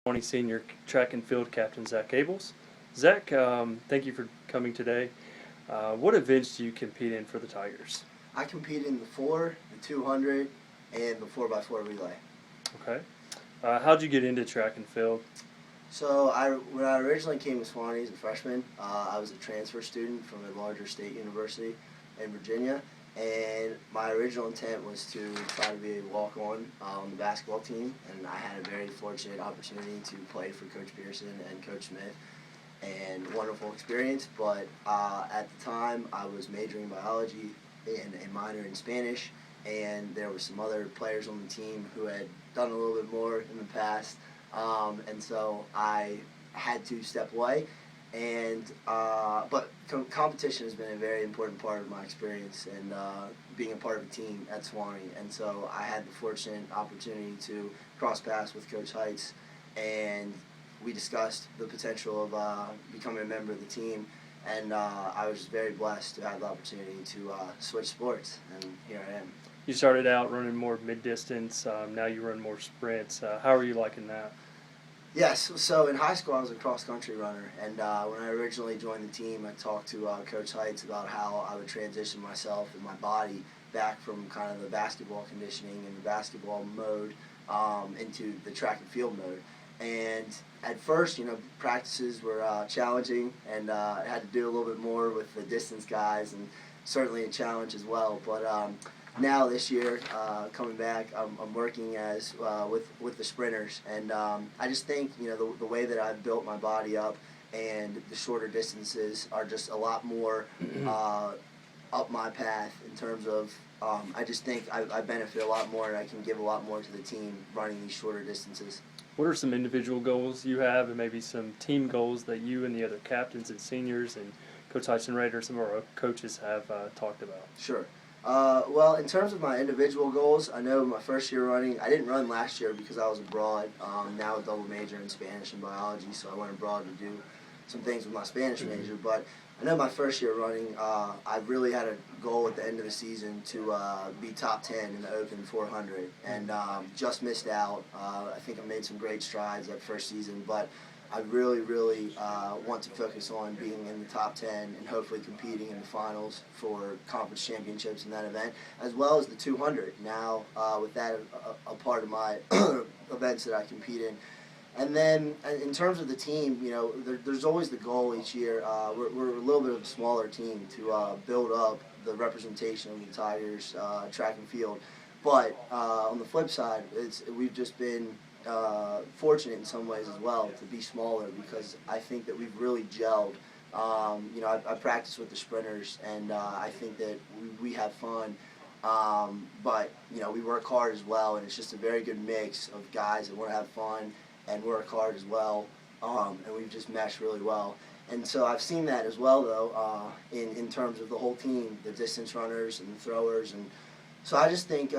Swanee Senior Track and Field Captain Zach Abels. Zach, thank you for coming today. What events do you compete in for the Tigers? I compete in the 4, the 200, and the 4x4 relay. Okay. How'd you get into track and field? So when I originally came to Swanee as a freshman, I was a transfer student from a larger state university in Virginia, and my original intent was to try to be a walk-on the basketball team, and I had a very fortunate opportunity to play for Coach Pearson and Coach Smith, and wonderful experience. But at the time, I was majoring in biology and a minor in Spanish, and there were some other players on the team who had done a little bit more in the past, and so I had to step away. And but competition has been a very important part of my experience, and being a part of a team at Swanee. And so I had the fortunate opportunity to cross paths with Coach Heights, and we discussed the potential of becoming a member of the team. And I was just very blessed to have the opportunity to switch sports, and here I am. You started out running more mid-distance. Now you run more sprints. How are you liking that? Yes, so in high school I was a cross-country runner, and when I originally joined the team, I talked to Coach Heights about how I would transition myself and my body back from kind of the basketball conditioning and the basketball mode into the track and field mode. And at first, practices were challenging, and I had to do a little bit more with the distance guys, and certainly a challenge as well. But now this year, coming back, I'm working as with the sprinters, and I just think the way that I've built my body up and the shorter distances are just a lot more up my path in terms of I just think I benefit a lot more, and I can give a lot more to the team running these shorter distances. What are some individual goals you have, and maybe some team goals that you and the other captains and seniors and Coach Tyson Rader, some of our coaches, have talked about? Sure. Well, in terms of my individual goals, I know my first year running, I didn't run last year because I was abroad. Now a double major in Spanish and biology, so I went abroad to do some things with my Spanish major. But I know my first year running, I really had a goal at the end of the season to be top 10 in the Open 400, and just missed out. I think I made some great strides that first season, but I really, really want to focus on being in the top 10 and hopefully competing in the finals for conference championships in that event, as well as the 200. Now, with that a part of my events that I compete in. And then in terms of the team, there's always the goal each year. We're a little bit of a smaller team to build up the representation of the Tigers track and field. But on the flip side, we've just been fortunate in some ways as well to be smaller, because I think that we've really gelled. I practice with the sprinters, and I think that we have fun. But we work hard as well, and it's just a very good mix of guys that want to have fun and work hard as well, and we've just meshed really well. And so I've seen that as well, though, in terms of the whole team, the distance runners and the throwers. And so I just think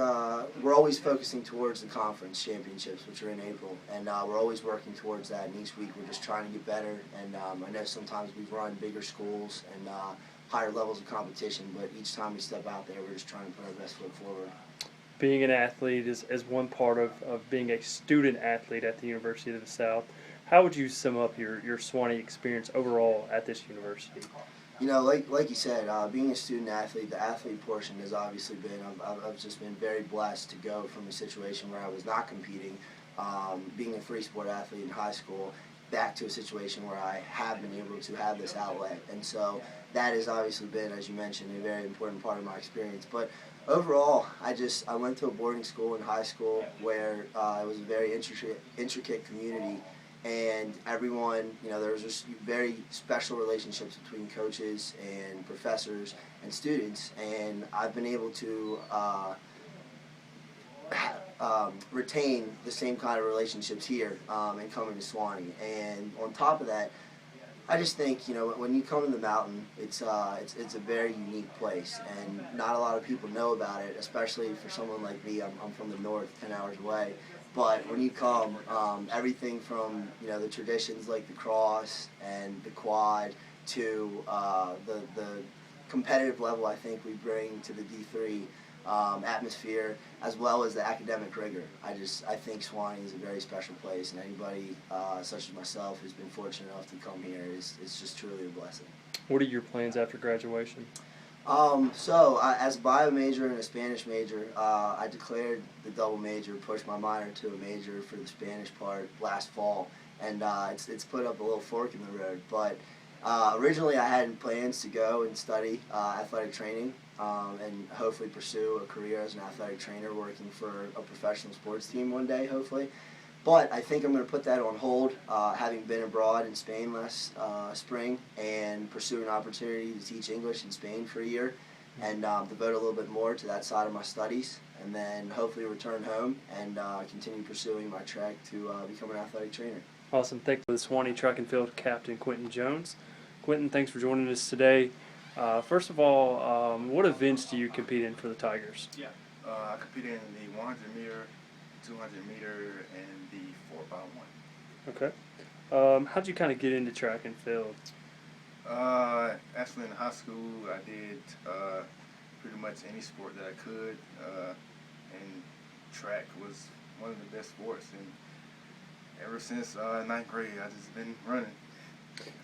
we're always focusing towards the conference championships, which are in April, and we're always working towards that. And each week we're just trying to get better. And I know sometimes we've run bigger schools and higher levels of competition, but each time we step out there, we're just trying to put our best foot forward. Being an athlete is one part of being a student athlete at the University of the South. How would you sum up your Swanee experience overall at this university? Like you said, being a student athlete, the athlete portion has obviously been, I've just been very blessed to go from a situation where I was not competing, being a free sport athlete in high school, back to a situation where I have been able to have this outlet. And so that has obviously been, as you mentioned, a very important part of my experience. But overall, I went to a boarding school in high school where it was a very intricate community, and everyone, there was just very special relationships between coaches and professors and students, and I've been able to retain the same kind of relationships here and coming to Swanee. And on top of that, I just think, when you come to the mountain, it's a very unique place, and not a lot of people know about it, especially for someone like me. I'm from the north, 10 hours away. But when you come, everything from the traditions like the cross and the quad to the competitive level I think we bring to the D3 atmosphere, as well as the academic rigor. I think Sewanee is a very special place, and anybody such as myself who's been fortunate enough to come here is just truly a blessing. What are your plans after graduation? As a bio major and a Spanish major, I declared the double major, pushed my minor to a major for the Spanish part last fall, and it's put up a little fork in the road. But originally, I had plans to go and study athletic training and hopefully pursue a career as an athletic trainer, working for a professional sports team one day, hopefully. But I think I'm going to put that on hold, having been abroad in Spain last spring and pursue an opportunity to teach English in Spain for a year and devote a little bit more to that side of my studies, and then hopefully return home and continue pursuing my track to become an athletic trainer. Awesome. Thank you for the Sewanee Track and Field Captain Quentin Jones. Quentin, thanks for joining us today. First of all, what events do you compete in for the Tigers? I competed in the 100 meter, 200 meter, and the 4x1. Okay. How'd you kind of get into track and field? Actually, in high school, I did pretty much any sport that I could, and track was one of the best sports. And ever since ninth grade, I've just been running.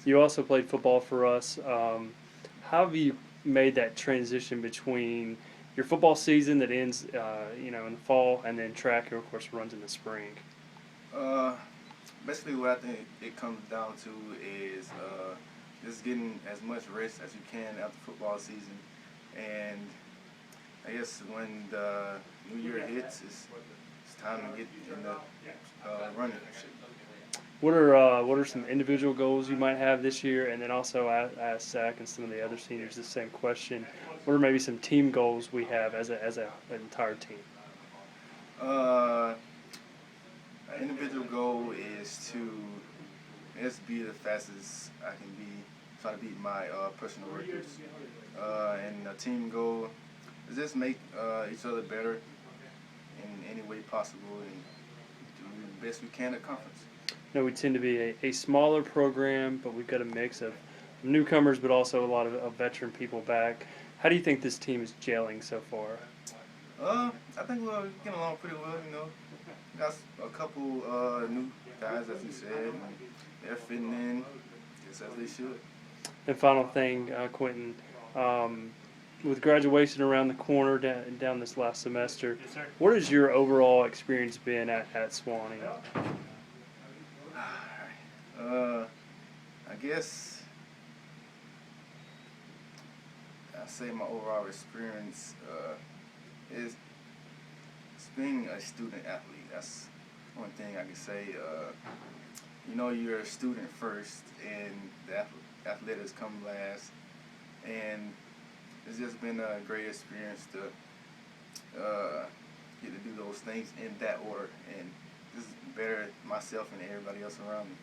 You also played football for us. How have you made that transition between your football season that ends, in the fall, and then track, who of course runs in the spring? Basically, what I think it comes down to is just getting as much rest as you can after football season, and I guess when the new year hits, it's time to get in the running. What are some individual goals you might have this year, and then also I asked Zach and some of the other seniors the same question. What are maybe some team goals we have as an entire team? An individual goal is to be the fastest I can be, try to beat my personal records. And a team goal is just make each other better in any way possible and do the best we can at conference. We tend to be a smaller program, but we've got a mix of newcomers, but also a lot of veteran people back. How do you think this team is gelling so far? I think we're getting along pretty well. Got a couple new guys, as you said, and they're fitting in just as they should. And final thing, Quentin, with graduation around the corner down this last semester, what has your overall experience been at Sewanee? I guess I say my overall experience is being a student athlete. That's one thing I can say. You're a student first, and the athletics come last. And it's just been a great experience to get to do those things in that order and just better myself and everybody else around me.